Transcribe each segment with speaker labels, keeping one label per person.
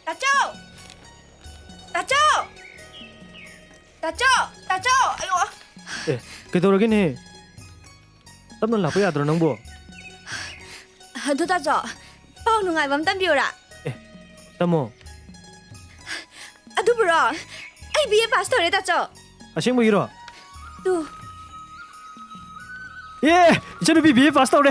Speaker 1: 다쳐! 다쳐! 다쳐! 다쳐! 아이고.
Speaker 2: 에, 그대로겠네. 땀날 나빠 야들어 낭보.
Speaker 1: 아두 다쳐. 파우 누가이 밤담 비오라.
Speaker 2: 땀모.
Speaker 1: 아두 불어. 아이 비에 파스토레 다쳐.
Speaker 2: 아싱뭐 이러.
Speaker 1: 두.
Speaker 2: 예, 이제는 비비에 파스타 오래.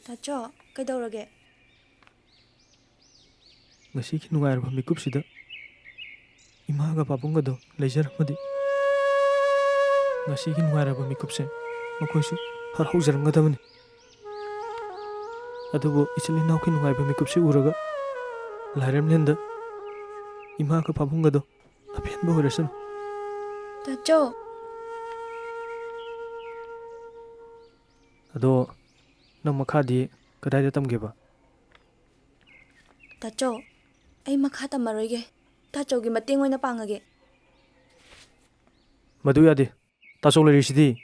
Speaker 1: 다쳐. 그대로게.
Speaker 2: ngasi nungairba mikupsida imaga babungado leijaramadi ngasi nungairba mikupse makoisu harhaujaramgadamani adubu ichili nauki nungairba mikupse uraga lairamlenda imaga babungado apenba oirasan
Speaker 1: 다쳐.
Speaker 2: ado nang makhadi kadaida tamgeba
Speaker 1: 다쳐. ꯑꯩ ꯃꯈꯥ ꯇꯝꯃꯔꯣꯏꯒꯦ ꯇꯥꯆꯧꯒꯤ ꯃꯇꯦꯡ ꯑꯣꯏꯅ ꯄꯥꯡꯉꯒꯦ
Speaker 2: madu yade tasong lerisidi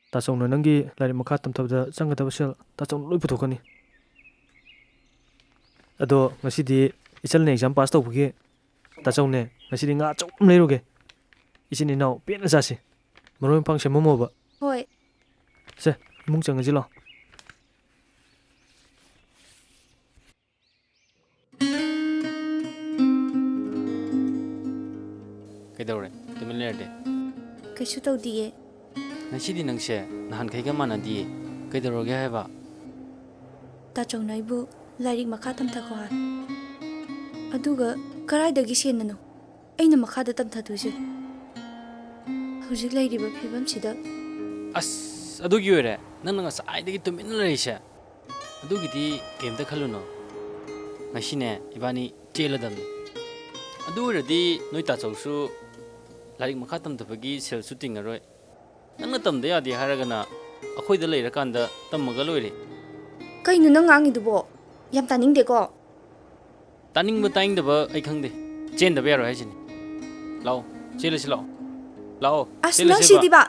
Speaker 2: tasong nangi lari makha tamthabda changadaba sel tasong loi puthokani ado ngasidi ichal ne exam pass tawbuge tasong ne ngasidi nga chom leiroge isini naw pena jasi maroi pang semomo ba
Speaker 1: ꯍꯣꯏ
Speaker 2: se imung changaji lo
Speaker 3: ꯀꯩꯗꯧꯔꯦ ꯇꯨꯃꯤꯟ ꯂꯩꯔꯗꯤ
Speaker 1: ꯀꯩꯁꯨ ꯇꯧꯗꯤꯌꯦ
Speaker 3: ꯉꯁꯤꯗꯤ ꯅꯪꯁꯦ ꯅꯍꯥꯟꯈꯩꯒ ꯃꯥꯟꯅꯗꯤꯌꯦ ꯀꯩꯗꯧꯔꯒꯦ ꯍꯥꯏꯕ
Speaker 1: ꯇꯥꯆꯧꯅ ꯑꯩꯕꯨ ꯂꯥꯏꯔꯤꯛ ꯃꯈꯥ ꯇꯝꯊꯈꯣ ꯍꯥꯏ ꯑꯗꯨꯒ ꯀꯔꯥꯏꯗꯒꯤ ꯁꯦꯟꯅꯅꯣ ꯑꯩꯅ ꯃꯈꯥꯗ ꯇꯝꯊꯗꯣꯏꯁꯦ ꯍꯧꯖꯤꯛ ꯂꯩꯔꯤꯕ ꯐꯤꯕꯝꯁꯤꯗ
Speaker 3: ꯑꯁ ꯑꯗꯨꯒꯤ ꯑꯣꯏꯔꯦ ꯅꯪꯅ ꯉꯁꯥꯏꯗꯒꯤ ꯇꯨꯃꯤꯟꯅ ꯂꯩꯔꯤꯁꯦ ꯑꯗꯨꯒꯤꯗꯤ ꯀꯩꯝꯇ ꯈꯜꯂꯨꯅꯣ ꯉꯁꯤꯅꯦ ꯏꯕꯥꯅꯤ ꯆꯦꯜꯂꯗꯕꯅꯤ ꯑꯗꯨ ꯑꯣꯏꯔꯗꯤ ꯅꯣꯏ ꯇꯥꯆꯧꯁꯨ ꯂꯥꯏꯔꯤꯛ ꯃꯈꯥ ꯇꯝꯊꯕꯒꯤ ꯁꯦꯜꯁꯨ ꯇꯤꯡꯉꯔꯣꯏ ꯅꯪꯅ ꯇꯝꯗ ꯌꯥꯗꯦ ꯍꯥꯏꯔꯒꯅ ꯑꯩꯈꯣꯏꯗ ꯂꯩꯔꯀꯥꯟꯗ ꯇꯝꯃꯒ ꯂꯣꯏꯔꯦ
Speaker 1: ꯀꯩꯅꯣ ꯅꯪ ꯉꯥꯡꯉꯤꯗꯨꯕꯣ ꯌꯥꯝ ꯇꯥꯅꯤꯡꯗꯦꯀꯣ
Speaker 3: ꯇꯥꯅꯤꯡꯕ ꯇꯥꯅꯤꯡꯗꯕ ꯑꯩ ꯈꯪꯗꯦ ꯆꯦꯟꯗꯕ ꯌꯥꯔꯣꯏ ꯍꯥꯏꯁꯤꯅꯤ ꯂꯥꯛꯑꯣ ꯆꯦꯜꯂꯁꯤ ꯂꯥꯛꯑꯣ ꯂꯥꯛꯑꯣ
Speaker 1: ꯑꯁ ꯅꯪ ꯁꯤꯗꯤꯕ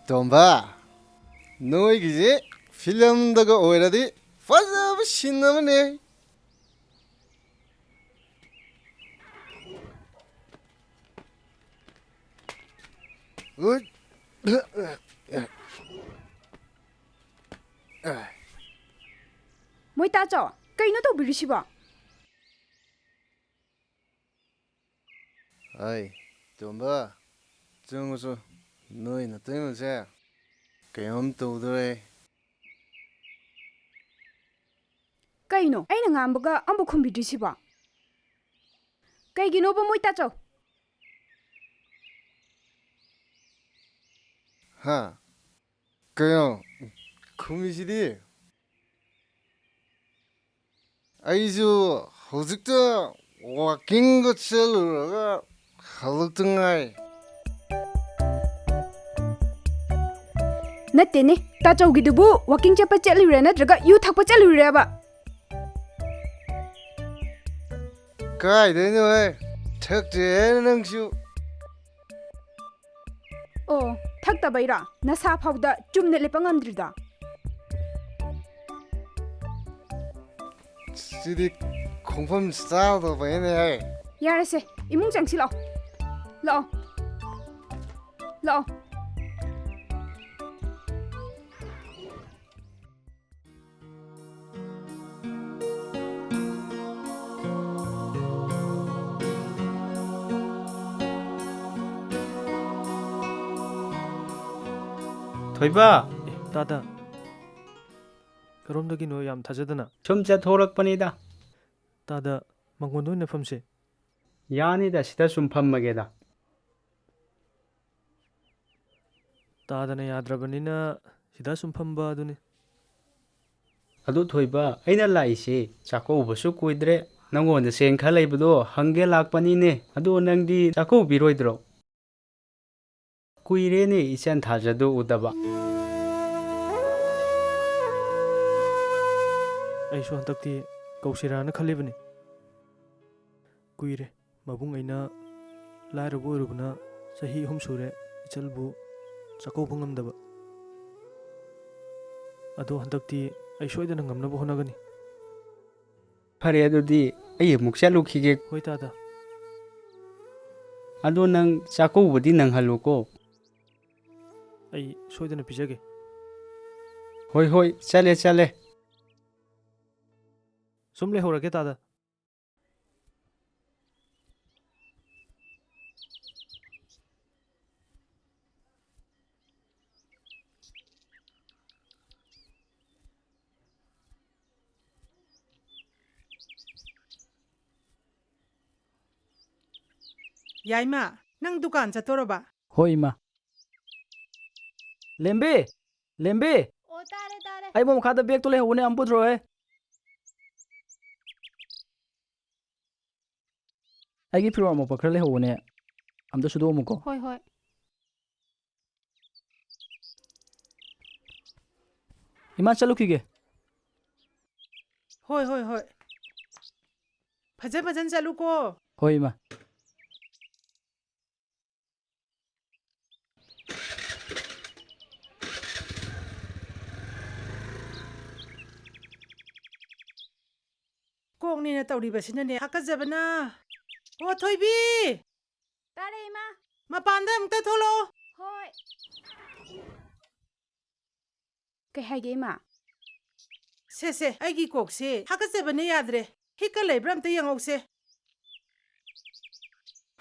Speaker 4: ꯇꯣꯝꯕ ꯅꯣꯏꯒꯤꯁꯦ ꯐꯤꯂꯝꯗꯒ ꯑꯣꯏꯔꯗꯤ ꯐꯖꯕ ꯁꯤꯟ ꯑꯃꯅꯦ
Speaker 5: ꯃꯣꯏ ꯇꯥꯆꯧ ꯀꯩꯅꯣ ꯇꯧꯕꯤꯔꯤꯁꯤꯕꯣ
Speaker 4: ꯑꯩ ꯇꯣꯝꯕ ꯆꯪꯉꯨꯆꯣ ꯅꯣꯏ ꯅꯇꯩꯃꯁꯦ ꯀꯩꯅꯣꯝ ꯇꯧꯗꯣꯔꯦ
Speaker 5: ꯀꯩꯅꯣ ꯑꯩꯅ ꯉꯥꯡꯕꯒ ꯑꯝꯕꯨ ꯈꯨꯝꯕꯤꯗ꯭ꯔꯤꯁꯤꯕꯣ ꯀꯩꯒꯤꯅꯣꯕ ꯃꯣꯏ ꯇꯥꯆꯧ
Speaker 4: ꯍꯥ ꯀꯩꯅꯣ ꯈꯨꯝꯃꯤꯁꯤꯗꯤ ꯑꯩꯁꯨ ꯍꯧꯖꯤꯛꯇ ꯋꯥꯛꯀꯤꯡꯒ ꯆꯠꯂꯨꯔꯒ ꯍꯜꯂꯛꯇ ꯉꯥꯏ
Speaker 5: ꯅꯠꯇꯦꯅꯦ ꯇꯥꯆꯧꯒꯤꯗꯨꯕꯨ ꯋꯥꯛꯀꯤꯡ ꯆꯠꯄ ꯆꯠꯂꯨꯔꯦ ꯅꯠꯇ꯭ꯔꯒ ꯌꯨ ꯊꯛꯄ ꯆꯠꯂꯨꯔꯦꯕ
Speaker 4: ꯀꯥꯏꯗꯩꯅꯣꯍꯦ ꯊꯛꯇꯦ ꯅꯪꯁꯨ
Speaker 5: ꯑꯣ ꯊꯛꯇꯕꯩꯔꯥ ꯅꯁꯥ ꯐꯥꯎꯗ ꯆꯨꯝꯅ ꯂꯦꯞꯄ ꯉꯝꯗ꯭ꯔꯤꯗꯣ
Speaker 4: ꯁꯤꯗꯤ ꯈꯣꯡꯐꯝ ꯆꯥꯗꯕꯩꯅꯦꯍꯦ
Speaker 5: ꯌꯥꯔꯁꯦ ꯏꯃꯨꯡ ꯆꯪꯁꯤꯜꯂꯛꯑꯣ ꯂꯥꯛꯑꯣ ꯂꯥꯛꯑꯣ
Speaker 6: ꯊꯣꯏꯕ
Speaker 2: ꯇꯥꯗ ꯀꯔꯣꯝꯗꯒꯤꯅꯣ ꯌꯥꯝ ꯊꯥꯖꯗꯅ
Speaker 6: ꯁꯨꯝ ꯆꯠꯊꯣꯔꯛꯄꯅꯤꯗ
Speaker 2: ꯇꯥꯗ ꯃꯪꯒꯣꯟꯗ ꯑꯣꯏꯅ ꯐꯝꯁꯦ
Speaker 6: ꯌꯥꯅꯤꯗ ꯁꯤꯗ ꯁꯨꯝ ꯐꯝꯃꯒꯦꯗ
Speaker 2: ꯇꯥꯗꯅ ꯌꯥꯗ꯭ꯔꯕꯅꯤꯅ ꯁꯤꯗ ꯁꯨꯝ ꯐꯝꯕ ꯑꯗꯨꯅꯤ
Speaker 6: ꯑꯗꯨ ꯊꯣꯏꯕ ꯑꯩꯅ ꯂꯥꯛꯏꯁꯦ ꯆꯥꯛꯀꯧꯕꯁꯨ ꯀꯨꯏꯗ꯭ꯔꯦ ꯅꯪꯉꯣꯟꯗ ꯁꯦꯟ ꯈꯔ ꯂꯩꯕꯗꯣ ꯍꯪꯒꯦ ꯂꯥꯛꯄꯅꯤꯅꯦ ꯑꯗꯣ ꯅꯪꯗꯤ ꯆꯥꯛꯀꯧꯕꯤꯔꯣꯏꯗ꯭ꯔꯣ ꯀꯨꯏꯔꯦꯅꯦ ꯏꯆꯟ ꯊꯥꯖꯗꯨ ꯎꯗꯕ
Speaker 2: ꯑꯩꯁꯨ ꯍꯟꯗꯛꯇꯤ ꯀꯧꯁꯤꯔꯥꯅ ꯈꯜꯂꯤꯕꯅꯤ ꯀꯨꯏꯔꯦ ꯃꯕꯨꯡ ꯑꯩꯅ ꯂꯥꯏꯔꯕ ꯑꯣꯏꯔꯨꯕꯅ ꯆꯍꯤ 3 ꯁꯨꯔꯦ ꯏꯆꯜꯕꯨ ꯆꯥꯛꯀꯧꯕ ꯉꯝꯗꯕ ꯑꯗꯣ ꯍꯟꯗꯛꯇꯤ ꯑꯩ ꯁꯣꯏꯗꯅ ꯉꯝꯅꯕ ꯍꯣꯠꯅꯒꯅꯤ
Speaker 6: ꯐꯔꯦ ꯑꯗꯨꯗꯤ ꯑꯩ ꯑꯃꯨꯛ ꯆꯠꯂꯨꯈꯤꯒꯦ
Speaker 2: ꯍꯣꯏ ꯇꯥꯗ
Speaker 6: ꯑꯗꯣ ꯅꯪ ꯆꯥꯛꯀꯧꯕꯗꯤ ꯅꯪꯍꯜꯂꯨꯀꯣ
Speaker 2: ꯑꯩ ꯁꯣꯏꯗꯅ ꯄꯤꯖꯒꯦ
Speaker 6: ꯍꯣꯏ ꯍꯣꯏ ꯆꯠꯂꯦ
Speaker 2: ꯁꯨꯝ ꯂꯩꯍꯧꯔꯒꯦ ꯇꯥꯗ
Speaker 7: ꯌꯥꯏꯃ ꯅꯪ ꯗꯨꯀꯥꯟ ꯆꯠꯇꯣꯔꯕ
Speaker 2: ꯍꯣꯏ ꯏꯃꯥ ꯂꯦꯝꯕꯤ ꯂꯦꯝꯕꯤ
Speaker 1: ꯑꯣ ꯇꯥꯔꯦ ꯇꯥꯔꯦ
Speaker 2: ꯑꯩ ꯃꯈꯥꯗ ꯕꯦꯒꯇꯣ ꯂꯩꯍꯧꯕꯅꯦ ꯑꯝ ꯄꯨꯊꯣꯔꯛꯑꯣꯍꯦ ꯑꯩꯒꯤ ꯐꯤꯔꯣꯜ ꯑꯃꯣꯠꯄ ꯈꯔ ꯂꯩꯍꯧꯕꯅꯦ ꯑꯝꯇ ꯁꯨꯗꯣꯛꯑꯝꯃꯨꯀꯣ
Speaker 1: ꯍꯣꯏ ꯍꯣꯏ
Speaker 2: ꯏꯃꯥ ꯆꯠꯂꯨꯈꯤꯒꯦ
Speaker 7: ꯍꯣꯏ ꯐꯖꯅ ꯆꯠꯂꯨꯀꯣ
Speaker 2: ꯍꯣꯏ ꯏꯃꯥ
Speaker 7: ꯀꯣꯛꯅꯦꯅ ꯇꯧꯔꯤꯕꯁꯤꯅꯅꯦ ꯍꯥꯀꯠꯆꯕꯅ ꯑꯣ ꯊꯣꯏꯕꯤ
Speaker 1: ꯇꯥꯔꯦ ꯏꯃꯥ
Speaker 7: ꯃꯄꯥꯟꯗ ꯑꯃꯨꯛꯇ ꯊꯣꯛꯂꯛꯑꯣ
Speaker 1: ꯍꯣꯏ
Speaker 5: ꯀꯩ ꯍꯥꯏꯒꯦ ꯏꯃꯥ
Speaker 7: ꯁꯦ ꯑꯩꯒꯤ ꯀꯣꯛꯁꯦ ꯍꯥꯀꯠꯆꯕꯅ ꯌꯥꯗ꯭ꯔꯦ ꯍꯤꯛꯀ ꯂꯩꯕ꯭ꯔꯥ ꯑꯝꯇ ꯌꯦꯡꯍꯧꯁꯦ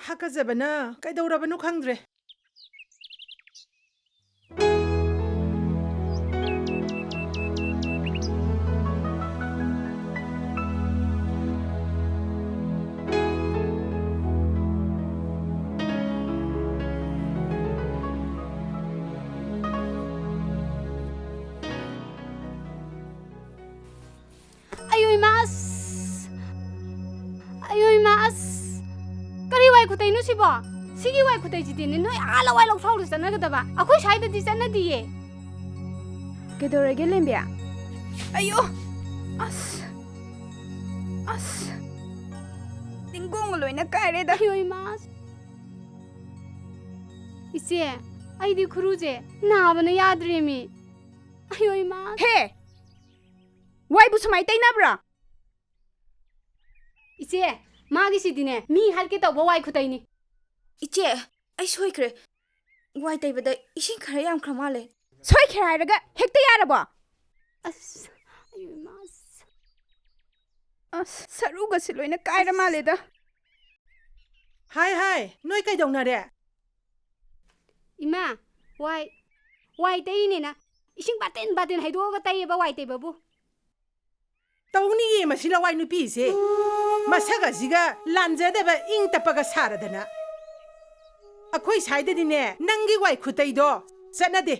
Speaker 7: ꯍꯥꯀꯠꯆꯕꯅ ꯀꯩꯗꯧꯔꯕꯅꯣ ꯈꯪꯗ꯭ꯔꯦ
Speaker 1: ꯑꯌꯣ ꯏꯃꯥ ꯑꯌꯣ ꯏꯃꯥ ꯀꯔꯤ ꯋꯥꯏ ꯈꯨꯇꯩꯅꯣ ꯁꯤꯕꯣ ꯁꯤꯒꯤ ꯋꯥꯏ ꯈꯨꯇꯩꯁꯤꯗꯤꯅꯦ ꯅꯣꯏ ꯂꯋꯥꯏ ꯂꯧꯁꯥꯎꯗ ꯆꯠꯅꯒꯗꯕ ꯑꯩꯈꯣꯏ ꯁ꯭ꯋꯥꯏꯗꯗꯤ ꯆꯠꯅꯗꯤꯌꯦ
Speaker 5: ꯀꯩꯗꯧꯔꯒꯦ ꯂꯦꯝꯕꯤ ꯑꯌꯣ ꯑꯁ ꯇꯤꯡꯒꯣꯡꯒ ꯂꯣꯏꯅ ꯀꯥꯏꯔꯦꯗ
Speaker 1: ꯑꯌꯣ ꯏꯃꯥ ꯏꯆꯦ ꯑꯩꯗꯤ ꯈꯨꯔꯨꯁꯦ ꯅꯥꯕꯅ ꯌꯥꯗ꯭ꯔꯦꯃꯤ ꯑꯌꯣ ꯏꯃꯥ
Speaker 5: ꯍꯦ ꯋꯥꯏꯕꯨ ꯁꯨꯃꯥꯏ ꯇꯩꯅꯕ꯭ꯔꯥ
Speaker 1: ꯏꯆꯦ ꯃꯥꯒꯤꯁꯤꯗꯤꯅꯦ ꯃꯤ ꯍꯥꯠꯀꯦ ꯇꯧꯕ ꯋꯥꯏ ꯈꯨꯇꯩꯅꯤ
Speaker 8: ꯏꯆꯦ ꯑꯩ ꯁꯣꯏꯈ꯭ꯔꯦ ꯋꯥꯏ ꯇꯩꯕꯗ ꯏꯁꯤꯡ ꯈꯔ ꯌꯥꯝꯈ꯭ꯔ ꯃꯥꯜꯂꯦ
Speaker 5: ꯁꯣꯏꯈ꯭ꯔꯦ ꯍꯥꯏꯔꯒ ꯍꯦꯛꯇ ꯌꯥꯔꯕꯣ
Speaker 1: ꯑꯁ ꯑꯌꯣ ꯏꯃꯥ
Speaker 5: ꯑꯁ ꯁꯔꯨꯒꯁꯤ ꯂꯣꯏꯅ ꯀꯥꯏꯔ ꯃꯥꯜꯂꯦꯗ
Speaker 7: ꯍꯥꯏ ꯅꯣꯏ ꯀꯩꯗꯧꯅꯔꯦ
Speaker 1: ꯏꯃꯥ ꯋꯥꯏ ꯇꯩꯅꯦꯅ ꯏꯁꯤꯡ ꯕꯥꯇꯤꯟ ꯍꯩꯗꯣꯛꯑꯒ ꯇꯩꯌꯦꯕ ꯋꯥꯏ ꯇꯩꯕꯕꯨ
Speaker 7: ꯇꯧꯅꯤꯌꯦ ꯃꯁꯤ ꯂꯋꯥꯏ ꯅꯨꯄꯤꯁꯦ ꯃꯁꯛ ꯑꯁꯤꯒ ꯂꯥꯟꯖꯗꯕ ꯏꯪ ꯇꯞꯄꯒ ꯁꯥꯔꯗꯅ ꯑꯩꯈꯣꯏ ꯁ꯭ꯋꯥꯏꯗꯗꯤꯅꯦ ꯅꯪꯒꯤ ꯋꯥꯏ ꯈꯨꯇꯩꯗꯣ ꯆꯠꯅꯗꯦ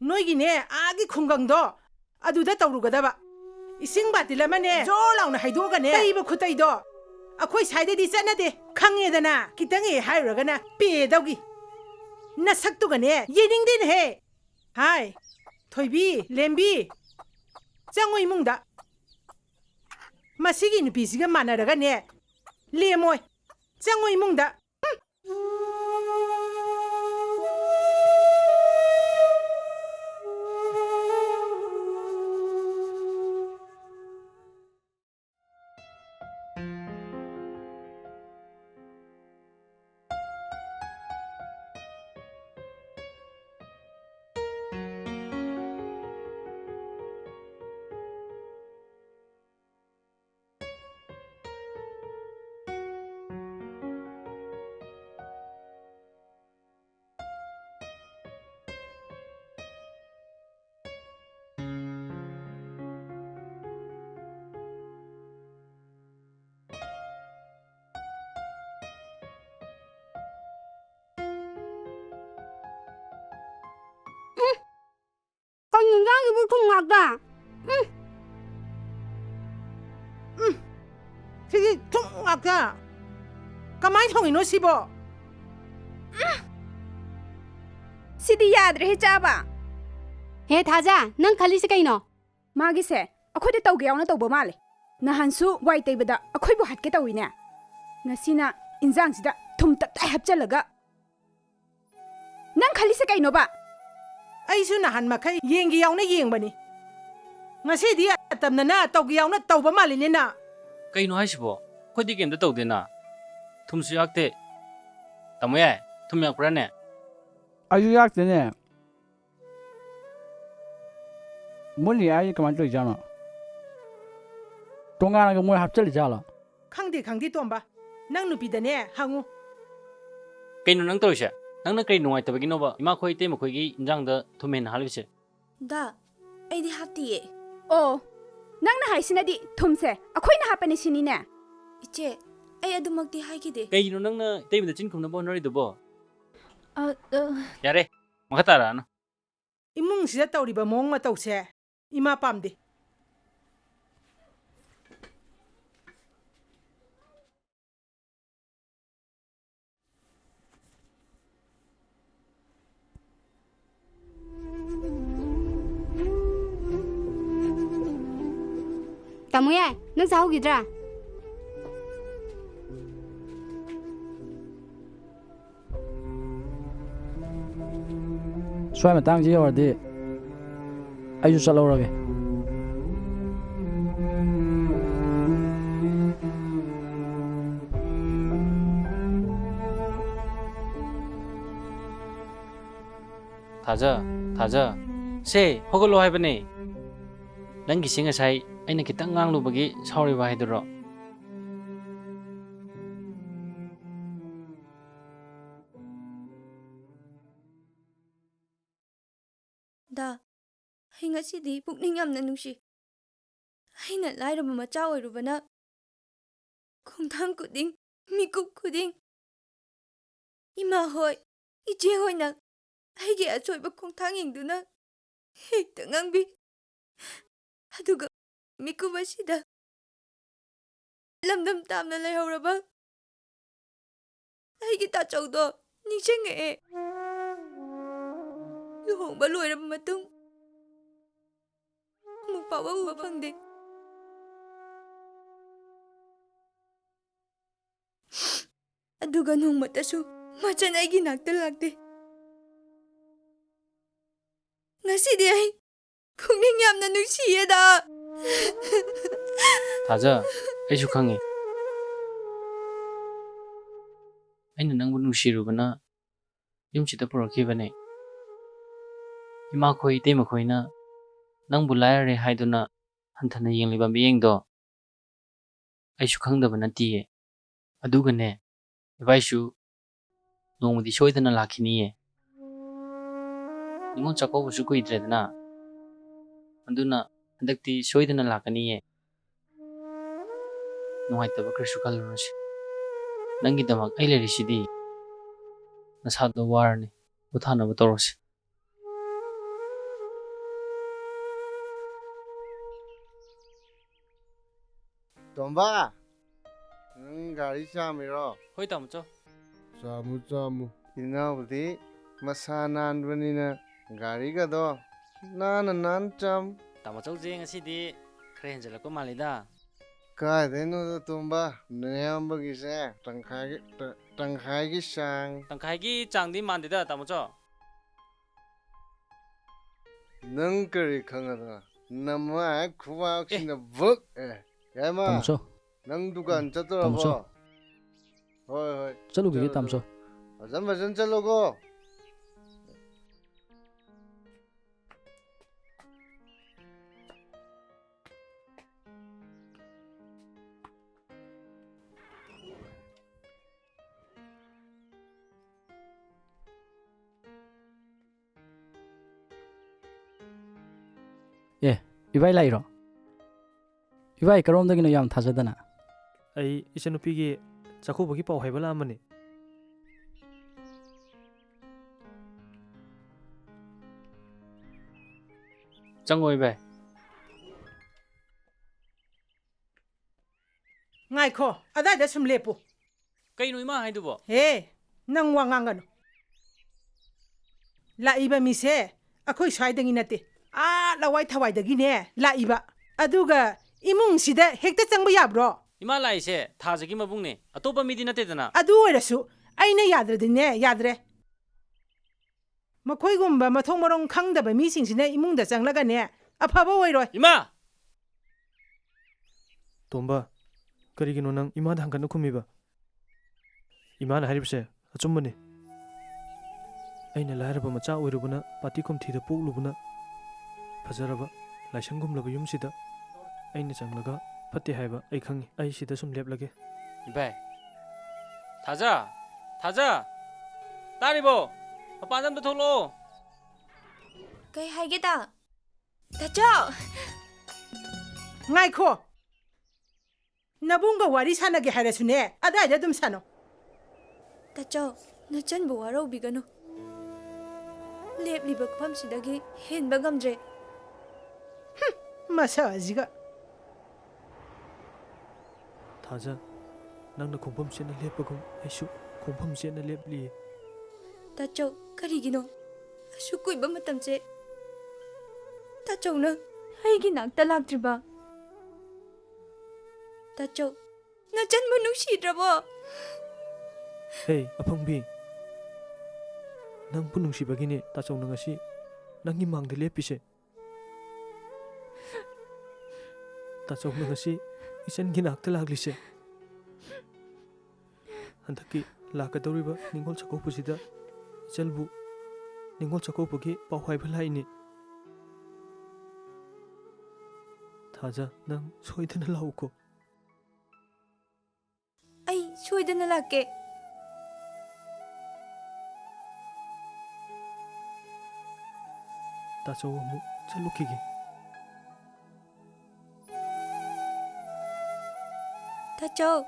Speaker 7: ꯅꯣꯏꯒꯤꯅꯦ ꯑꯥꯒꯤ ꯈꯨꯡꯒꯪꯗꯣ ꯑꯗꯨꯗ ꯇꯧꯔꯨꯒꯗꯕ ꯏꯁꯤꯡ ꯕꯥꯇꯤꯜ ꯑꯃꯅꯦ ꯖꯣꯔ ꯂꯥꯎꯅ ꯍꯩꯗꯣꯛꯑꯒꯅꯦ ꯇꯩꯕ ꯈꯨꯇꯩꯗꯣ ꯑꯩꯈꯣꯏ ꯁ꯭ꯋꯥꯏꯗꯗꯤ ꯆꯠꯅꯗꯦ ꯈꯪꯉꯦꯗꯅ ꯈꯤꯇꯪ ꯍꯥꯏꯔꯨꯔꯒꯅ ꯄꯦꯗꯧꯒꯤ ꯅꯁꯛꯇꯨꯒꯅꯦ ꯌꯦꯡꯅꯤꯡꯗꯦꯅꯦꯍꯦ ꯍꯥꯏ ꯊꯣꯏꯕꯤ ꯂꯦꯝꯕꯤ ꯆꯪꯉꯣ ꯏꯃꯨꯡꯗ ꯃꯁꯤꯒꯤ ꯅꯨꯄꯤꯁꯤꯒ ꯃꯥꯟꯅꯔꯒꯅꯦ ꯂꯦꯝꯃꯣꯏ ꯆꯪꯉꯣ ꯏꯃꯨꯡꯗ
Speaker 1: ꯊꯨꯝ ꯉꯥꯛꯇ
Speaker 7: ꯁꯤꯒꯤ ꯊꯨꯝ ꯉꯥꯛꯇ ꯀꯃꯥꯏꯅ ꯊꯣꯡꯉꯤꯅꯣ ꯁꯤꯕꯣ
Speaker 5: ꯁꯤꯗꯤ ꯌꯥꯗ꯭ꯔꯦꯍꯦ ꯆꯥꯕ
Speaker 1: ꯍꯦ ꯊꯥꯖ ꯅꯪ ꯈꯜꯂꯤꯁꯤ ꯀꯩꯅꯣ
Speaker 5: ꯃꯥꯒꯤꯁꯦ ꯑꯩꯈꯣꯏꯗ ꯇꯧꯒꯦ ꯌꯥꯎꯅ ꯇꯧꯕ ꯃꯥꯜꯂꯦ ꯅꯍꯥꯟꯁꯨ ꯋꯥꯏ ꯇꯩꯕꯗ ꯑꯩꯈꯣꯏꯕꯨ ꯍꯥꯠꯀꯦ ꯇꯧꯏꯅꯦ ꯉꯁꯤꯅ ꯏꯟꯖꯥꯡꯁꯤꯗ ꯊꯨꯝ ꯇꯞꯇꯥꯏ ꯍꯥꯞꯆꯜꯂꯒ ꯅꯪ ꯈꯜꯂꯤꯁꯦ ꯀꯩꯅꯣꯕ
Speaker 7: ꯑꯩꯁꯨ ꯅꯍꯥꯟ ꯃꯈꯩ ꯌꯦꯡꯒꯦ ꯌꯥꯎꯅ ꯌꯦꯡꯕꯅꯤ ꯉꯁꯤꯗꯤ ꯑꯇꯝꯅꯅ ꯇꯧꯒꯦ ꯌꯥꯎꯅ ꯇꯧꯕ ꯃꯥꯜꯂꯤꯅꯦꯅ
Speaker 3: ꯀꯩꯅꯣ ꯍꯥꯏꯁꯤꯕꯣ ꯑꯩꯈꯣꯏꯗꯤ ꯀꯩꯝꯇ ꯇꯧꯗꯦꯅ ꯊꯨꯝꯁꯨ ꯌꯥꯛꯇꯦ ꯇꯥꯃꯣ ꯌꯥꯏ ꯊꯨꯝ ꯌꯥꯛꯄ꯭ꯔꯥꯅꯦ
Speaker 6: ꯑꯩꯁꯨ ꯌꯥꯛꯇꯦꯅꯦ ꯃꯨꯟꯅꯤ ꯑꯩ ꯀꯃꯥꯏꯅ ꯇꯧꯔꯤꯖꯥꯠꯅꯣ ꯇꯣꯉꯥꯟꯅꯒ ꯃꯣꯏ ꯍꯥꯞꯆꯜꯂꯤꯖꯥꯠꯂꯣ
Speaker 7: ꯈꯪꯗꯦ ꯇꯣꯝꯕ ꯅꯪ ꯅꯨꯄꯤꯗꯅꯦ ꯍꯪꯉꯨ
Speaker 3: ꯀꯩꯅꯣ ꯅꯪ ꯇꯧꯔꯤꯁꯦ ꯅꯪꯅ ꯀꯩ ꯅꯨꯡꯉꯥꯏꯇꯕꯒꯤꯅꯣꯕ ꯏꯃꯥꯈꯣꯏ ꯏꯇꯩꯃꯈꯣꯏꯒꯤ ꯏꯟꯖꯥꯡꯗ ꯊꯨꯝ ꯍꯦꯟꯅ ꯍꯥꯞꯂꯤꯁꯦ
Speaker 8: ꯗꯥ ꯑꯩꯗꯤ ꯍꯥꯞꯇꯤꯌꯦ
Speaker 5: ꯑꯣ ꯅꯪꯅ ꯍꯥꯏꯁꯤꯅꯗꯤ ꯊꯨꯝꯁꯦ ꯑꯩꯈꯣꯏꯅ ꯍꯥꯞꯄꯅꯤ ꯁꯤꯅꯤꯅꯦ
Speaker 8: ꯏꯆꯦ ꯑꯩ ꯑꯗꯨꯃꯛꯇꯤ ꯍꯥꯏꯈꯤꯗꯦ
Speaker 3: ꯀꯩꯒꯤꯅꯣ ꯅꯪꯅ ꯏꯇꯩꯃꯗ ꯆꯤꯟ ꯈꯨꯝꯅꯕ ꯍꯣꯠꯅꯔꯤꯗꯨꯕꯣ ꯌꯥꯔꯦ ꯃꯈꯥ ꯇꯥꯔꯛꯑꯅꯨ
Speaker 7: ꯏꯃꯨꯡꯁꯤꯗ ꯇꯧꯔꯤꯕ ꯃꯑꯣꯡ ꯃꯇꯧꯁꯦ ꯏꯃꯥ ꯄꯥꯝꯗꯦ
Speaker 1: ꯇꯥꯃꯣ ꯌꯥꯏ ꯅꯪ ꯆꯥꯍꯧꯈꯤꯗ꯭ꯔꯥ
Speaker 9: ꯁ꯭ꯋꯥꯏ ꯃꯇꯥꯡꯁꯤ ꯌꯧꯔꯗꯤ ꯑꯩꯁꯨ ꯆꯠꯍꯧꯔꯒꯦ
Speaker 3: ꯊꯥꯖ ꯁꯦ ꯍꯧꯒꯠꯂꯣ ꯍꯥꯏꯕꯅꯦ ꯅꯪꯒꯤꯁꯤ ꯉꯁꯥꯏ ꯑꯩꯅ ꯈꯤꯇꯪ ꯉꯥꯡꯂꯨꯕꯒꯤ ꯁꯥꯎꯔꯤꯕ ꯍꯥꯏꯗꯨꯔꯣ
Speaker 8: ꯗꯥ ꯑꯩ ꯉꯁꯤꯗꯤ ꯄꯨꯛꯅꯤꯡ ꯌꯥꯝꯅ ꯅꯨꯡꯁꯤ ꯑꯩꯅ ꯂꯥꯏꯔꯕ ꯃꯆꯥ ꯑꯣꯏꯔꯨꯕꯅ ꯈꯣꯡꯊꯥꯡ ꯈꯨꯗꯤꯡ ꯃꯤꯀꯨꯞ ꯈꯨꯗꯤꯡ ꯏꯃꯥ ꯍꯣꯏ ꯏꯆꯦ ꯍꯣꯏꯅ ꯑꯩꯒꯤ ꯑꯆꯣꯏꯕ ꯈꯣꯡꯊꯥꯡ ꯌꯦꯡꯗꯨꯅ ꯍꯦꯛꯇ ꯉꯥꯡꯕꯤ ꯑꯗꯨꯒ ꯃꯤꯀꯨꯞ ꯑꯁꯤꯗ ꯂꯝꯗꯝ ꯇꯥꯝꯅ ꯂꯩꯍꯧꯔꯕ ꯑꯩꯒꯤ ꯇꯥꯆꯧꯗꯣ ꯅꯤꯡꯁꯤꯡꯉꯛꯑꯦ ꯂꯨꯍꯣꯡꯕ ꯂꯣꯏꯔꯕ ꯃꯇꯨꯡ ꯑꯃꯨꯛ ꯐꯥꯎꯕ ꯎꯕ ꯐꯪꯗꯦ ꯑꯗꯨꯒ ꯅꯣꯡꯃꯇꯁꯨ ꯃꯆꯟ ꯑꯩꯒꯤ ꯅꯥꯛꯇ ꯂꯥꯛꯇꯦ ꯉꯁꯤꯗꯤ ꯑꯩ ꯄꯨꯛꯅꯤꯡ ꯌꯥꯝꯅ ꯅꯨꯡꯁꯤꯌꯦꯗ
Speaker 3: ꯊꯥꯖ ꯑꯩꯁꯨ ꯈꯪꯉꯤ ꯑꯩꯅ ꯅꯪꯕꯨ ꯅꯨꯡꯁꯤꯔꯨꯕꯅ ꯌꯨꯝꯁꯤꯗ ꯄꯨꯔꯛꯈꯤꯕꯅꯦ ꯏꯃꯥꯈꯣꯏ ꯏꯇꯩꯃꯈꯣꯏꯅ ꯅꯪꯕꯨ ꯂꯥꯏꯔꯔꯦ ꯍꯥꯏꯗꯨꯅ ꯍꯟꯊꯅ ꯌꯦꯡꯂꯤꯕ ꯃꯤꯠꯌꯦꯡꯗꯣ ꯑꯩꯁꯨ ꯈꯪꯗꯕ ꯅꯠꯇꯤꯌꯦ ꯑꯗꯨꯒꯅꯦ ꯏꯕꯥꯏꯁꯨ ꯅꯣꯡꯃꯗꯤ ꯁꯣꯏꯗꯅ ꯂꯥꯛꯈꯤꯅꯤꯌꯦ ꯅꯤꯉꯣꯜ ꯆꯥꯛꯀꯧꯕꯁꯨ ꯀꯨꯏꯗ꯭ꯔꯦꯗꯅ ꯑꯗꯨꯅ ꯍꯟꯗꯛꯇꯤ ꯁꯣꯏꯗꯅ ꯂꯥꯛꯀꯅꯤꯌꯦ ꯅꯨꯡꯉꯥꯏꯇꯕ ꯀꯔꯤꯁꯨ ꯈꯜꯂꯨꯔꯁꯤ ꯅꯪꯒꯤꯗꯃꯛ ꯑꯩ ꯂꯩꯔꯤꯁꯤꯗꯤ ꯅꯁꯥꯗꯣ ꯋꯥꯔꯅꯤ ꯄꯣꯊꯥꯅꯕ ꯇꯧꯔꯁꯤ
Speaker 4: ꯇꯣꯝꯕ ꯅꯪ ꯒꯥꯔꯤ ꯆꯥꯝꯃꯤꯔꯣ
Speaker 3: ꯍꯣꯏ ꯇꯥꯃꯣꯆꯧ
Speaker 4: ꯆꯥꯝꯃꯨ ꯏꯅꯥꯎꯕꯨꯗꯤ ꯃꯁꯥ ꯅꯥꯟꯕꯅꯤꯅ ꯒꯥꯔꯤꯒꯗꯣ ꯅꯥꯟꯅ ꯆꯥꯝꯃꯨ
Speaker 3: ꯇꯥꯃꯣꯆꯧꯁꯦ ꯉꯁꯤꯗꯤ ꯈꯔ ꯍꯦꯟꯖꯜꯂꯛꯄ ꯃꯥꯜꯂꯤꯗ
Speaker 4: ꯀꯥꯏꯗꯩꯅꯣꯗ ꯇꯣꯝꯕ ꯅꯌꯥꯝꯕꯒꯤꯁꯦ ꯇꯪꯈꯥꯏꯒꯤ ꯆꯥꯡ
Speaker 3: ꯇꯪꯈꯥꯏꯒꯤ ꯆꯥꯡꯗꯤ ꯃꯥꯟꯗꯦꯗ ꯇꯥꯃꯣꯆꯧ
Speaker 4: ꯅꯪ ꯀꯔꯤ ꯈꯪꯉꯗꯅ ꯅꯃꯥꯏ ꯈꯨꯕꯥꯛꯁꯤꯅ ꯕꯛ ꯌꯥꯏꯃ
Speaker 9: ꯇꯥꯃꯣꯆꯧ
Speaker 4: ꯅꯪ ꯗꯨꯀꯥꯟ ꯆꯠꯇꯣꯔꯕꯣ
Speaker 9: ꯇꯥꯃꯣꯆꯧ
Speaker 4: ꯍꯣꯏ
Speaker 9: ꯆꯠꯂꯨꯈꯤꯒꯦ ꯇꯥꯃꯣꯆꯧ
Speaker 4: ꯐꯖꯅ ꯆꯠꯂꯣꯀꯣ
Speaker 9: ꯑꯦ ꯏꯕꯥꯏ ꯂꯥꯛꯏꯔꯣ ꯏꯕꯥꯏ ꯀꯔꯣꯝꯗꯒꯤꯅꯣ ꯌꯥꯝ ꯊꯥꯖꯗꯅ
Speaker 2: ꯑꯩ ꯏꯆꯟꯅꯨꯄꯤꯒꯤ ꯆꯥꯛꯀꯧꯕꯒꯤ ꯄꯥꯎ ꯍꯥꯏꯕ ꯂꯥꯛꯑꯝꯕꯅꯤ
Speaker 3: Chẳng ngồi về.
Speaker 7: Ngay kho, ada da sum lepo.
Speaker 3: Cây núi mà hay đủ bộ.
Speaker 7: He, nang wangang ano. La iba mi se, ako'y swai nate. Laway thaway dagi ne, la iba. Aduga, imong sida hekta changba yabro.
Speaker 3: Ima lai se, tha jagi mabung ne. Atopa midi na te dana.
Speaker 7: Adu oirasu, aina yadradine, yadre. Makoygumba mathong marong khangdaba mi singsine imungda changlaga ne, afaba oiroi.
Speaker 3: Ima!
Speaker 2: Tomba, karigino nang imada hangkano kumiba. Imana haribse, achumbani. Aina laharaba macha oirubuna patikum thida poglubuna. Fajaraba, laisangumlaba yumsida. Aina changlaga patti haiba ai khangi. Ai sida sum leplage.
Speaker 3: Ibai. Thaja! Thaja! Taribo! Papanam to tholo.
Speaker 8: Kay hay kita. Tacho!
Speaker 7: Ngay kho. Nabunga wari sanage harasune, ada da dum sano.
Speaker 8: Tacho, na chan bu waro bigano. Lep li bakpam sidagi hen bagamdre.
Speaker 7: Masa aziga.
Speaker 2: Thaja, nangna khongpham sena lepagum aisu khongpham sena lepli.
Speaker 8: Tacho, karigino. Asukui ba matamche. Tacho na, haigi nakta lagtriba. Tacho, na chan mo nungsidrabo.
Speaker 2: Hey, apangbi. Nang punung sibagini tachaw na ngasi nang imang de lepise. Tachaw na ngasi isan ginakta laglise. Handaki lakadoriba ningol chakopusida ichalbu ningol chakopagi pawhai bhalai Thaja nang soidana lauko.
Speaker 8: Ay, soidana lake.
Speaker 2: Tachaw amu chalukigi.
Speaker 8: Tacho.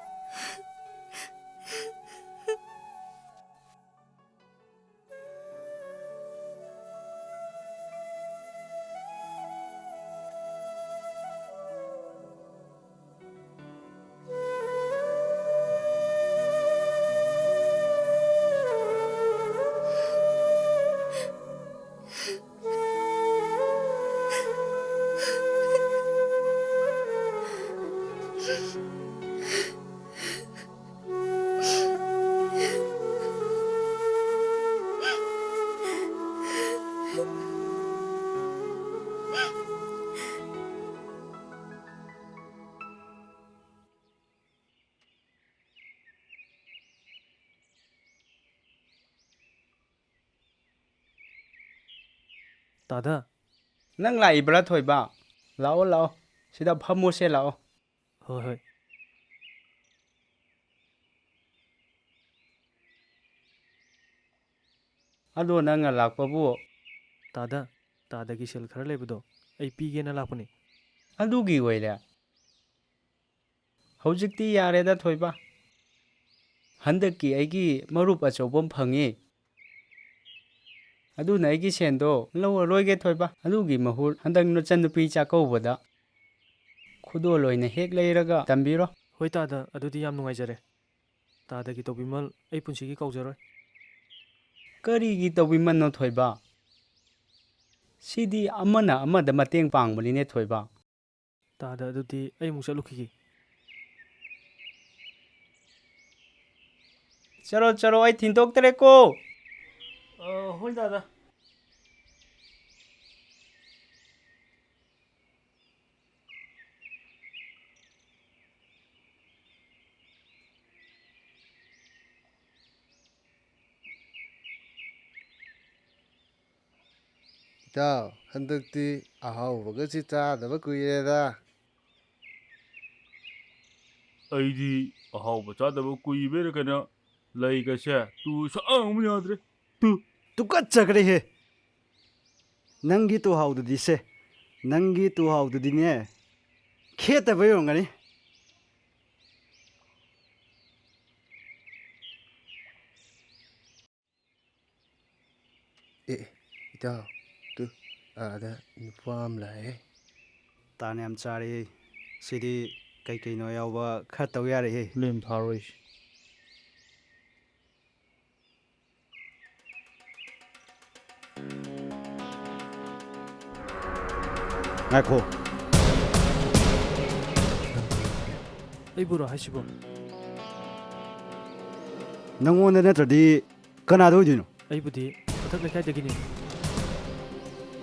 Speaker 2: Tada.
Speaker 6: Nang lai bra thoi ba. Lao lao. Sida phamu se lao.
Speaker 2: Hoi hoi.
Speaker 6: Ado nang lakpa bu.
Speaker 2: Tada. Tada gi sel khara lebado. Ai pige na lapani.
Speaker 6: Adu gi oile. Hojikti yare da thoi ba. Handaki aigi marup achobom phangi. Adu na aigi sendo lo loige thoi ba. Adu gi mahur handang no chandupi chakau boda. Khudo loina hek leiraga tambiro.
Speaker 2: Hoi tada adudi yam nungaijare. Tada gi tobimal ai punsigi kaujaroi.
Speaker 6: Kari gi tobiman no thoi ba. Sidi amana amada mateng pangbali ne thoi ba.
Speaker 2: Tada adudi ai musa lukigi.
Speaker 6: Chalo chalo ai thintok tere ko.
Speaker 2: Hoi tada.
Speaker 4: Itaw, handakti ahawbaga si chaadaba kuireda.
Speaker 10: ꯑꯩꯗꯤ ꯑꯍꯥꯎꯕ ꯆꯥꯗꯕ ꯀꯨꯏꯕꯩꯔ ꯀꯩꯅꯣ ꯂꯩꯒꯁꯦ two ꯁꯥꯡꯕ ꯌꯥꯗ꯭ꯔꯦ two
Speaker 11: ꯇꯨꯀꯠꯆꯈ꯭ꯔꯦꯍꯦ ꯅꯪꯒꯤ ꯇꯨꯍꯥꯎꯗꯨꯗꯤ ꯁꯦ ꯅꯪꯒꯤ ꯇꯨꯍꯥꯎꯗꯨꯗꯤꯅꯦ ꯈꯦꯠꯇꯕ ꯌꯣꯡꯒꯅꯤ
Speaker 4: Itaw, tu ꯑꯥꯗ ꯅꯨꯄꯥ ꯑꯃ ꯂꯥꯛꯑꯦ
Speaker 11: ꯇꯥꯅ ꯌꯥꯝ ꯆꯥꯔꯦ ꯁꯤꯗꯤ ꯀꯩꯀꯩꯅꯣ ꯌꯥꯎꯕ ꯈꯔ ꯇꯧ ꯌꯥꯔꯦꯍꯦ
Speaker 10: ꯂꯦꯝ ꯊꯥꯔꯣꯏꯁꯤ
Speaker 11: ꯉꯥꯏꯈꯣ
Speaker 2: ꯑꯩꯕꯨꯔꯣ ꯍꯥꯏꯁꯤꯕꯣ
Speaker 11: ꯅꯪꯉꯣꯟꯗ ꯅꯠꯇ꯭ꯔꯗꯤ ꯀꯅꯥꯗ ꯑꯣꯏꯗꯣꯏꯅꯣ
Speaker 2: ꯑꯩꯕꯨꯗꯤ ꯃꯊꯛ ꯂꯩꯀꯥꯏꯗꯒꯤꯅꯤ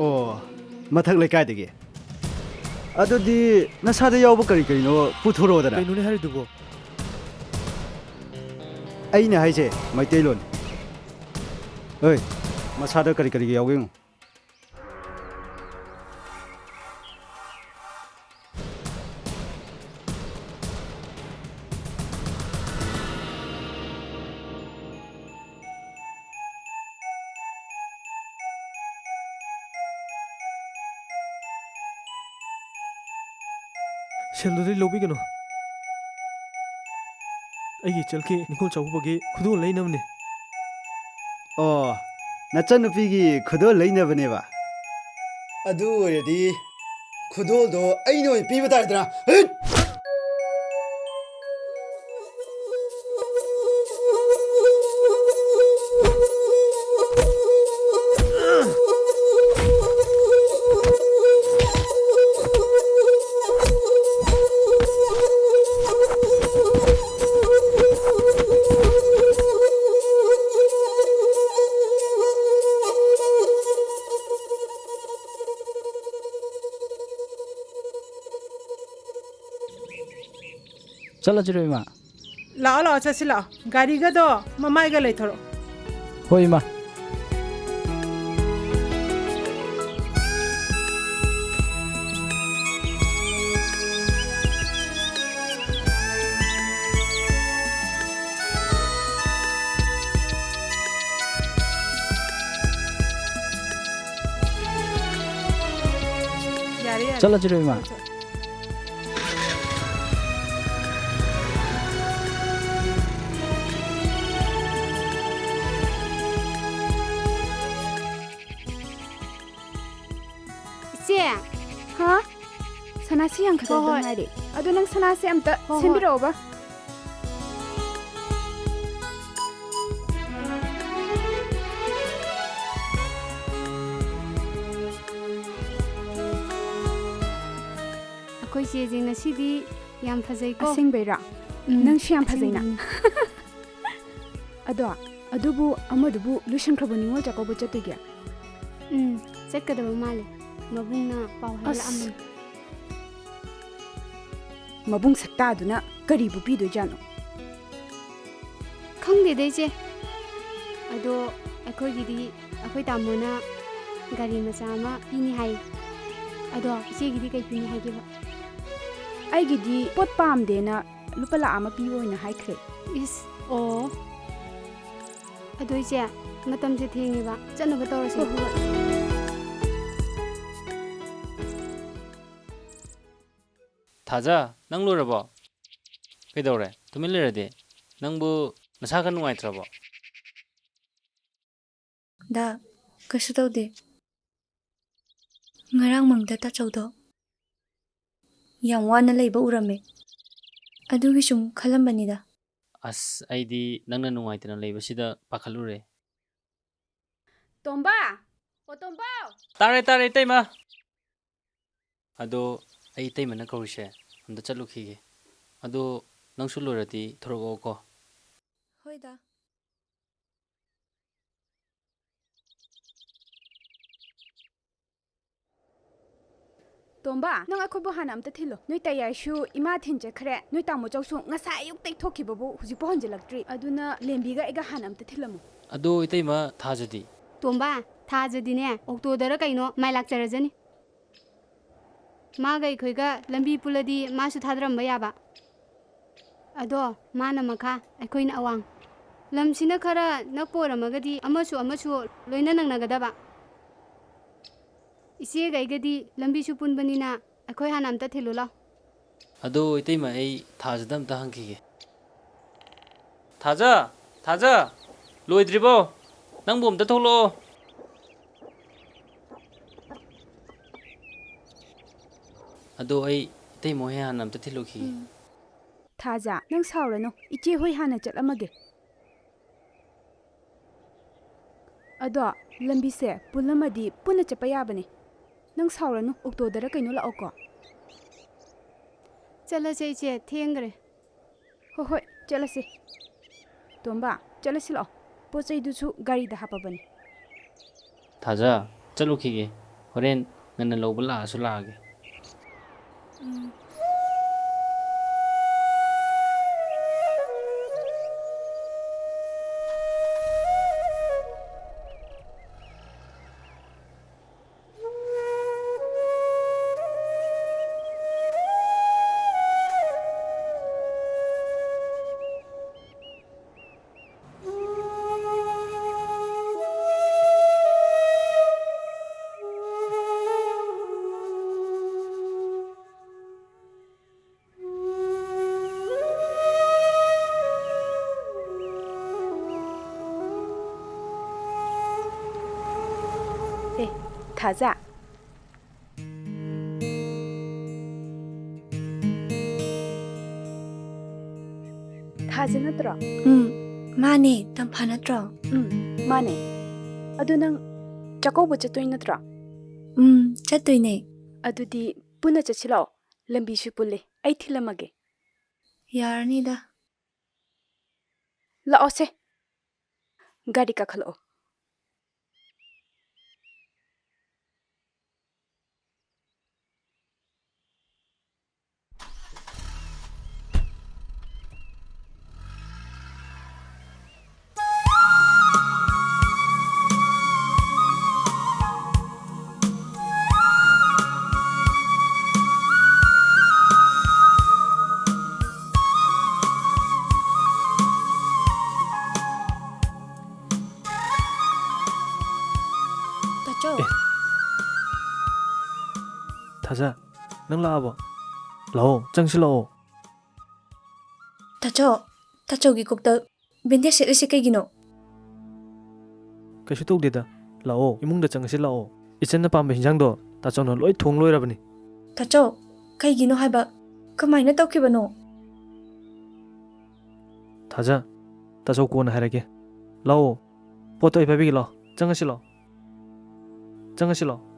Speaker 11: ꯑꯣ ꯃꯊꯛ ꯂꯩꯀꯥꯏꯗꯒꯤ ꯑꯗꯨꯗꯤ ꯅꯁꯥꯗ ꯌꯥꯎꯕ ꯀꯔꯤ ꯀꯔꯤꯅꯣ ꯄꯨꯊꯣꯔꯛꯑꯣꯗꯅ
Speaker 2: ꯀꯩꯅꯣꯅꯦ ꯍꯥꯏꯔꯤꯗꯨꯕꯣ
Speaker 11: ꯑꯩꯅ ꯍꯥꯏꯁꯦ ꯃꯩꯇꯩꯂꯣꯟ ꯍꯣꯏ ꯃꯁꯥꯗ ꯀꯔꯤ ꯀꯔꯤꯒꯤ ꯌꯥꯎꯒꯦ ꯌꯦꯡꯉꯣ
Speaker 2: ꯁꯦꯜꯗꯨꯗꯤ ꯂꯧꯕꯤꯒꯅꯨ ꯑꯩꯒꯤ ꯏꯆꯜꯒꯤ ꯅꯤꯡꯉꯣꯜ ꯆꯥꯛꯀꯧꯕꯒꯤ ꯈꯨꯗꯣꯜ ꯂꯩꯅꯕꯅꯤ
Speaker 11: ꯑꯣ ꯅꯆꯟꯅꯨꯄꯤꯒꯤ ꯈꯨꯗꯣꯜ ꯂꯩꯅꯕꯅꯦꯕ ꯑꯗꯨ ꯑꯣꯏꯔꯗꯤ ꯈꯨꯗꯣꯜꯗꯣ ꯑꯩꯅ ꯑꯣꯏꯅ ꯄꯤꯕ ꯇꯥꯔꯦꯗꯅ
Speaker 9: ꯆꯠꯂꯁꯤꯔꯣ ꯏꯃꯥ
Speaker 7: ꯂꯥꯛꯑꯣ ꯂꯥꯛꯑꯣ ꯆꯠꯁꯤ ꯂꯥꯛꯑꯣ ꯒꯥꯔꯤꯒꯗꯣ ꯃꯃꯥꯏꯒ ꯂꯩꯊꯣꯔꯛꯑꯣ
Speaker 9: ꯍꯣꯏ ꯏꯃꯥ
Speaker 7: ꯌꯥꯔꯦ ꯌꯥꯔꯦ
Speaker 9: ꯆꯠꯂꯁꯤꯔꯣ ꯏꯃꯥ
Speaker 1: ꯏꯆꯦ
Speaker 5: ꯍꯥ ꯁꯅꯥꯁꯤ ꯌꯥꯡꯈꯠꯇꯧꯗ
Speaker 1: ꯍꯣꯏ ꯍꯣꯏ
Speaker 5: ꯉꯥꯏꯔꯦ ꯑꯗꯣ ꯅꯪ ꯁꯅꯥꯁꯤ ꯑꯝꯇ
Speaker 1: ꯍꯣꯏ ꯍꯣꯏ
Speaker 5: ꯁꯦꯝꯕꯤꯔꯛꯑꯣꯕ
Speaker 1: ꯑꯩꯈꯣꯏ ꯆꯦꯁꯦ ꯉꯁꯤꯗꯤ ꯌꯥꯝ ꯐꯖꯩꯀꯣ
Speaker 5: ꯑꯁꯦꯡꯕꯩꯔꯥ ꯅꯪꯁꯨ ꯌꯥꯝ ꯐꯖꯩꯅ ꯑꯗꯣ ꯑꯗꯨꯕꯨ ꯑꯃꯗꯨꯕꯨ ꯂꯣꯏꯁꯤꯟꯈ꯭ꯔꯕ ꯅꯤꯉꯣꯜ ꯆꯥꯛꯀꯧꯕ ꯆꯠꯇꯣꯏꯒꯦ
Speaker 1: ꯆꯠꯀꯗꯕ ꯃꯥꯜꯂꯦ ꯃꯕꯨꯡꯅ ꯄꯥꯎ ꯍꯥꯏꯔꯛꯑꯝꯕꯅꯤ
Speaker 5: ꯃꯕꯨꯡ ꯁꯛꯇꯥꯗꯨꯅ ꯀꯔꯤꯕꯨ ꯄꯤꯗꯣꯏꯖꯥꯠꯅꯣ
Speaker 1: ꯈꯪꯗꯦꯗ ꯏꯆꯦ ꯑꯗꯣ ꯑꯩꯈꯣꯏꯒꯤꯗꯤ ꯑꯩꯈꯣꯏ ꯇꯥꯃꯣꯅ ꯒꯥꯔꯤ ꯃꯆꯥ ꯑꯃ ꯄꯤꯅꯤ ꯍꯥꯏ ꯑꯗꯣ ꯏꯆꯦꯒꯤꯗꯤ ꯀꯩ ꯄꯤꯅꯤ ꯍꯥꯏꯒꯦꯕ
Speaker 5: ꯑꯩꯒꯤꯗꯤ ꯄꯣꯠ ꯄꯥꯝꯗꯦꯅ ꯂꯨꯄꯥ ꯂꯥꯛ ꯑꯃ ꯄꯤꯌꯣ ꯑꯣꯏꯅ ꯍꯥꯏꯈ꯭ꯔꯦ
Speaker 1: ꯏꯁ ꯑꯣ ꯑꯗꯣ ꯏꯆꯦ ꯃꯇꯝꯁꯦ ꯊꯦꯡꯉꯦꯕ ꯆꯠꯅꯕ ꯇꯧꯔꯁꯤ
Speaker 5: ꯍꯣꯏ ꯍꯣꯏ
Speaker 3: ꯊꯥꯖ ꯅꯪ ꯂꯣꯏꯔꯕꯣ ꯀꯩꯗꯧꯔꯦ ꯇꯨꯃꯤꯟ ꯂꯩꯔꯗꯤ ꯅꯪꯕꯨ ꯅꯁꯥ ꯈꯔ ꯅꯨꯡꯉꯥꯏꯇ꯭ꯔꯕꯣ
Speaker 8: ꯗꯥ ꯀꯩꯁꯨ ꯇꯧꯗꯦ ꯉꯔꯥꯡ ꯃꯪꯗ ꯇꯥꯆꯧꯗꯣ ꯌꯥꯝ ꯋꯥꯅ ꯂꯩꯕ ꯎꯔꯝꯃꯦ ꯑꯗꯨꯒꯤ ꯁꯨꯝ ꯈꯜꯂꯝꯕꯅꯤꯗ
Speaker 3: ꯑꯁ ꯑꯩꯗꯤ ꯅꯪꯅ ꯅꯨꯡꯉꯥꯏꯇꯅ ꯂꯩꯕꯁꯤꯗ ꯄꯥꯈꯠꯂꯨꯔꯦ
Speaker 5: ꯇꯣꯝꯕꯥ ꯑꯣ ꯇꯣꯝꯕꯥ
Speaker 3: ꯇꯥꯔꯦ ꯇꯥꯔꯦ ꯏꯇꯩꯃ ꯑꯗꯣ ꯑꯩ ꯏꯇꯩꯃꯅ ꯀꯧꯔꯤꯁꯦ ꯑꯝꯇ ꯆꯠꯂꯨꯈꯤꯒꯦ ꯑꯗꯣ ꯅꯪꯁꯨ ꯂꯣꯏꯔꯗꯤ ꯊꯣꯔꯛꯑꯣꯀꯣ
Speaker 8: ꯍꯣꯏꯗ
Speaker 5: ꯇꯣꯝꯕꯥ ꯅꯪ ꯑꯩꯈꯣꯏꯕꯨ ꯍꯥꯟꯅ ꯑꯝꯇ ꯊꯤꯜꯂꯣ ꯅꯣꯏ ꯇꯌꯥꯏꯁꯨ ꯏꯃꯥ ꯊꯤꯟ ꯆꯠꯈ꯭ꯔꯦ ꯅꯣꯏ ꯇꯥꯃꯣꯆꯧꯁꯨ ꯉꯁꯥꯏ ꯑꯌꯨꯛꯇꯩ ꯊꯣꯛꯈꯤꯕꯕꯨ ꯍꯧꯖꯤꯛꯄꯨ ꯍꯟꯖꯤꯜꯂꯛꯇ꯭ꯔꯤ ꯑꯗꯨꯅ ꯂꯦꯝꯕꯤꯒ ꯑꯩꯒ ꯍꯥꯟꯅ ꯑꯝꯇ ꯊꯤꯜꯂꯝꯃꯨ
Speaker 3: ꯑꯗꯣ ꯏꯇꯩꯃ ꯊꯥꯖꯗꯤ
Speaker 1: ꯇꯣꯝꯕꯥ ꯊꯥꯖꯗꯤꯅꯦ ꯑꯣꯛꯇꯣꯗꯔ ꯀꯩꯅꯣ ꯃꯥꯏ ꯂꯥꯛꯆꯔꯖꯅꯤ ꯃꯥꯒ ꯑꯩꯈꯣꯏꯒ ꯂꯝꯕꯤ ꯄꯨꯜꯂꯗꯤ ꯃꯥꯁꯨ ꯊꯥꯗꯔꯝꯕ ꯌꯥꯕ ꯑꯗꯣ ꯃꯥꯅ ꯃꯈꯥ ꯑꯩꯈꯣꯏꯅ ꯑꯋꯥꯡ ꯂꯝꯁꯤꯅ ꯈꯔ ꯅꯛꯄ ꯑꯣꯏꯔꯝꯃꯒꯗꯤ ꯑꯃꯁꯨ ꯂꯣꯏꯅ ꯅꯪꯅꯒꯗꯕ ꯏꯆꯦꯒ ꯑꯩꯒꯗꯤ ꯂꯝꯕꯤꯁꯨ ꯄꯨꯟꯕꯅꯤꯅ ꯑꯩꯈꯣꯏ ꯍꯥꯟꯅ ꯑꯝꯇ ꯊꯤꯜꯂꯨ ꯂꯥꯎ
Speaker 3: ꯑꯗꯣ ꯏꯇꯩꯃ ꯑꯩ ꯊꯥꯖꯗ ꯑꯝꯇ ꯍꯪꯈꯤꯒꯦ ꯊꯥꯖ ꯊꯥꯖ ꯂꯣꯏꯗ꯭ꯔꯤꯕꯣ ꯅꯪꯕꯨ ꯑꯝꯇ ꯊꯣꯛꯂꯛꯑꯣ ꯑꯗꯣ ꯑꯩ ꯏꯇꯩ ꯃꯣꯏ ꯍꯥꯟꯅ ꯑꯝꯇ ꯊꯤꯜꯂꯨꯈꯤꯒꯦ
Speaker 5: ꯊꯥꯖ ꯅꯪ ꯁꯥꯎꯔꯅꯨ ꯏꯆꯦ ꯍꯣꯏ ꯍꯥꯟꯅ ꯆꯠꯂꯝꯃꯒꯦ ꯑꯗꯣ ꯂꯝꯕꯤꯁꯦ ꯄꯨꯜꯂꯝꯃꯗꯤ ꯄꯨꯟꯅ ꯆꯠꯄ ꯌꯥꯕꯅꯦ ꯅꯪ ꯁꯥꯎꯔꯅꯨ ꯑꯣꯛꯇꯣꯗꯔ ꯀꯩꯅꯣ ꯂꯥꯛꯑꯣꯀꯣ
Speaker 1: ꯆꯠꯂꯁꯦ ꯏꯆꯦ ꯊꯦꯡꯈ꯭ꯔꯦ
Speaker 5: ꯍꯣꯏ ꯍꯣꯏ ꯆꯠꯂꯁꯤ ꯇꯣꯝꯕ ꯆꯠꯂꯁꯤ ꯂꯥꯛꯑꯣ ꯄꯣꯠ ꯆꯩꯗꯨꯁꯨ ꯒꯥꯔꯤꯗ ꯍꯥꯞꯄꯕꯅꯤ
Speaker 3: ꯊꯥꯖ ꯆꯠꯂꯨꯈꯤꯒꯦ ꯍꯣꯔꯦꯟ ꯉꯟꯅ ꯂꯧꯕ ꯂꯥꯛꯑꯁꯨ ꯂꯥꯛꯑꯒꯦ
Speaker 5: ꯑꯦ ꯊꯥꯖ ꯊꯥꯖ ꯅꯠꯇ꯭ꯔꯣ
Speaker 8: ꯃꯥꯅꯦ ꯇꯝꯐꯥ ꯅꯠꯇ꯭ꯔꯣ
Speaker 5: ꯃꯥꯅꯦ ꯑꯗꯨ ꯅꯪ ꯆꯥꯛꯀꯧꯕ ꯆꯠꯇꯣꯏ ꯅꯠꯇ꯭ꯔꯣ
Speaker 8: ꯆꯠꯇꯣꯏꯅꯦ
Speaker 5: ꯑꯗꯨꯗꯤ ꯄꯨꯟꯅ ꯆꯠꯁꯤ ꯂꯥꯛꯑꯣ ꯂꯝꯕꯤꯁꯨ ꯄꯨꯜꯂꯦ ꯑꯩ ꯊꯤꯜꯂꯝꯃꯒꯦ
Speaker 8: ꯌꯥꯔꯅꯤꯗ
Speaker 5: ꯂꯥꯛꯑꯣꯁꯦ ꯒꯥꯔꯤ ꯀꯥꯈꯠꯂꯛꯑꯣ
Speaker 8: ꯇꯥꯆꯧ
Speaker 2: ꯊꯥꯖ ꯅꯪ ꯂꯥꯛꯑꯕꯣ ꯂꯥꯛꯑꯣ ꯆꯪꯁꯤ ꯂꯥꯛꯑꯣ
Speaker 8: ꯇꯥꯆꯧꯒꯤ ꯀꯣꯛꯇ ꯕꯦꯟꯗꯦꯖ ꯁꯦꯠꯂꯤꯁꯦ ꯀꯩꯒꯤꯅꯣ
Speaker 2: ꯀꯩꯁꯨ ꯇꯧꯗꯦꯗ ꯂꯥꯛꯑꯣ ꯏꯃꯨꯡꯗ ꯆꯪꯉꯁꯤ ꯂꯥꯛꯑꯣ ꯏꯆꯟꯅ ꯄꯥꯝꯕ ꯍꯤꯟꯖꯥꯡꯗꯣ ꯇꯥꯆꯧꯅ ꯂꯣꯏ ꯊꯣꯡ ꯂꯣꯏꯔꯕꯅꯤ
Speaker 8: ꯇꯥꯆꯧ ꯀꯩꯒꯤꯅꯣ ꯍꯥꯏꯕ ꯀꯃꯥꯏꯅ ꯇꯧꯈꯤꯕꯅꯣ
Speaker 2: ꯊꯥꯖ ꯇꯥꯆꯧ ꯀꯣꯟꯅ ꯍꯥꯏꯔꯒꯦ ꯂꯥꯛꯑꯣ ꯄꯣꯠꯇꯣ ꯑꯩ ꯄꯥꯏꯕꯤꯒꯦ ꯂꯥꯛꯑꯣ ꯆꯪꯉꯁꯤ ꯂꯥꯛꯑꯣ ꯆꯪꯉꯁꯤ ꯂꯥꯛꯑꯣ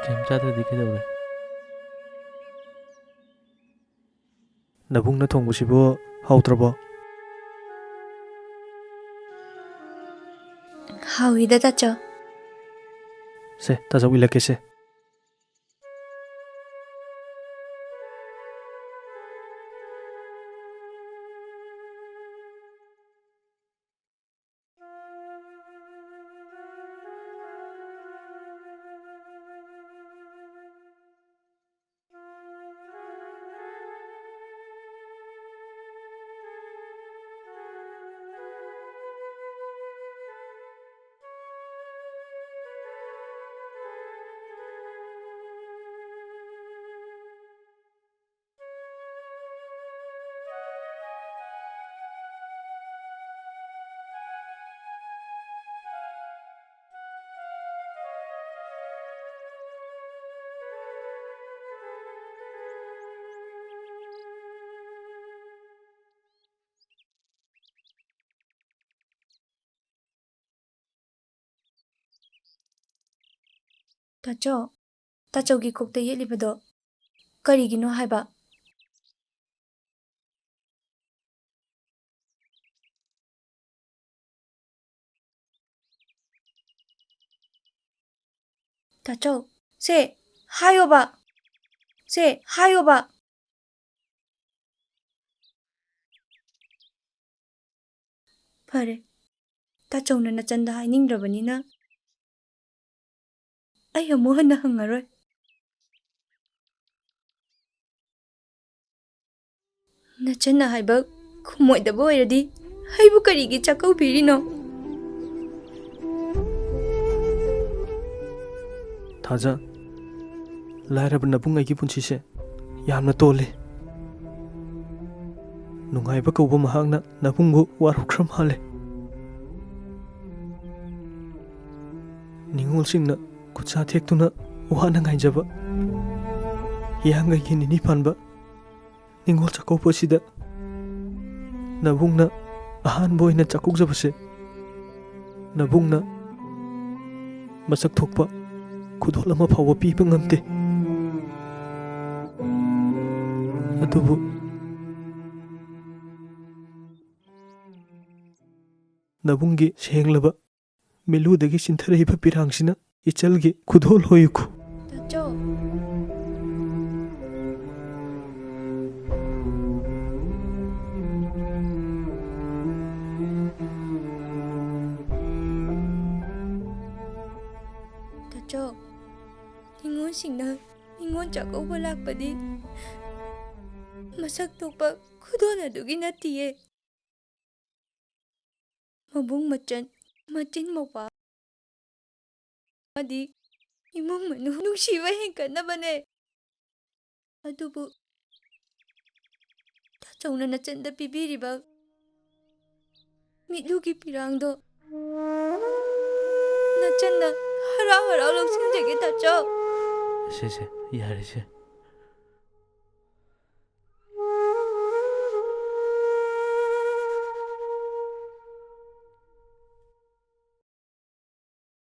Speaker 10: ꯀꯩꯝ ꯆꯥꯗ꯭ꯔꯗꯤ ꯀꯩꯗꯧꯔꯦ
Speaker 2: ꯅꯕꯨꯡꯅ ꯊꯣꯡꯕꯁꯤꯕꯨ ꯍꯥꯎꯇ꯭ꯔꯕꯣ
Speaker 8: ꯍꯥꯎꯏꯗ ꯇꯥꯆꯧ
Speaker 2: ꯁꯦ ꯇꯥꯆꯧ ꯏꯜꯂꯛꯀꯦꯁꯦ
Speaker 8: ꯇꯥꯆꯧꯒꯤ ꯀꯣꯛꯇ ꯌꯦꯠꯂꯤꯕꯗꯣ ꯀꯔꯤꯒꯤꯅꯣ ꯍꯥꯏꯕ ꯇꯥꯆꯧ ꯁꯦ ꯍꯥꯏꯌꯣꯕ ꯐꯔꯦ ꯇꯥꯆꯧꯅ ꯅꯆꯟꯗ ꯍꯥꯏꯅꯤꯡꯗ꯭ꯔꯕꯅꯤꯅ ꯑꯩ ꯑꯃꯨꯛ ꯍꯟꯅ ꯍꯪꯉꯔꯣꯏ꯫ ꯅꯆꯟꯅ ꯍꯥꯏꯕ ꯈꯨꯝꯃꯣꯏꯗꯕ ꯑꯣꯏꯔꯗꯤ ꯑꯩꯕꯨ ꯀꯔꯤꯒꯤ ꯆꯥꯛꯀꯧꯕꯤꯔꯤꯅꯣ?
Speaker 2: ꯊꯥꯖ, ꯂꯥꯏꯔꯕ ꯅꯕꯨꯡ ꯑꯩꯒꯤ ꯄꯨꯟꯁꯤꯁꯦ ꯌꯥꯝꯅ ꯇꯣꯜꯂꯤ꯫ ꯅꯨꯡꯉꯥꯏꯕ ꯀꯧꯕ ꯃꯍꯥꯛꯅ ꯅꯕꯨꯡꯕꯨ ꯋꯥꯔꯧꯈ꯭ꯔ ꯃꯥꯜꯂꯦ꯫ ꯅꯤꯡꯉꯣꯜꯁꯤꯡꯅ ꯈꯨꯠꯁꯥ ꯊꯦꯛꯇꯨꯅ ꯋꯥꯅ ꯉꯥꯏꯖꯕ ꯍꯤꯌꯥꯡꯒꯩꯒꯤ ꯅꯤꯅꯤ ꯄꯥꯟꯕ ꯅꯤꯡꯉꯣꯜ ꯆꯥꯛꯀꯧꯕ ꯑꯁꯤꯗ ꯅꯕꯨꯡꯅ ꯑꯍꯥꯟꯕ ꯑꯣꯏꯅ ꯆꯥꯛꯀꯧꯖꯕꯁꯦ ꯅꯕꯨꯡꯅ ꯃꯁꯛ ꯊꯣꯛꯄ ꯈꯨꯗꯣꯜ ꯑꯃ ꯐꯥꯎꯕ ꯄꯤꯕ ꯉꯝꯗꯦ꯫ ꯑꯗꯨꯕꯨ ꯅꯕꯨꯡꯒꯤ ꯁꯦꯡꯂꯕ ꯃꯤꯂꯨꯗꯒꯤ ꯆꯤꯟꯊꯔꯛꯏꯕ ꯄꯤꯔꯥꯡꯁꯤꯅ ꯏꯆꯜꯒꯤ ꯈꯨꯗꯣꯜ ꯑꯣꯏꯌꯨꯀꯣ꯫
Speaker 8: ꯇꯥꯆꯧ, ꯇꯥꯆꯧ, ꯅꯤꯡꯉꯣꯜꯁꯤꯡꯅ ꯅꯤꯡꯉꯣꯜ ꯆꯥꯛꯀꯧꯕ ꯂꯥꯛꯄꯗꯤ ꯃꯁꯛ ꯊꯣꯛꯄ ꯈꯨꯗꯣꯜ ꯑꯗꯨꯒꯤ ꯅꯠꯇꯤꯌꯦ꯫ ꯃꯕꯨꯡ ꯃꯆꯟ, ꯃꯆꯤꯟ ꯃꯧꯄꯥ ꯑꯃꯗꯤ ꯏꯃꯨꯡ ꯃꯅꯨꯡ ꯅꯨꯡꯁꯤꯕ ꯍꯦꯟꯒꯠꯅꯕꯅꯦ꯫ ꯑꯗꯨꯕꯨ ꯇꯥꯆꯧꯅ ꯅꯆꯟꯗ ꯄꯤꯕꯤꯔꯤꯕ ꯃꯤꯠꯂꯨꯒꯤ ꯄꯤꯔꯥꯡꯗꯣ ꯅꯆꯟꯅ ꯍꯔꯥꯎ ꯍꯔꯥꯎ ꯂꯧꯁꯤꯟꯖꯒꯦ ꯇꯥꯆꯧ꯫
Speaker 4: ꯁꯦ ꯌꯥꯔꯦꯁꯦ꯫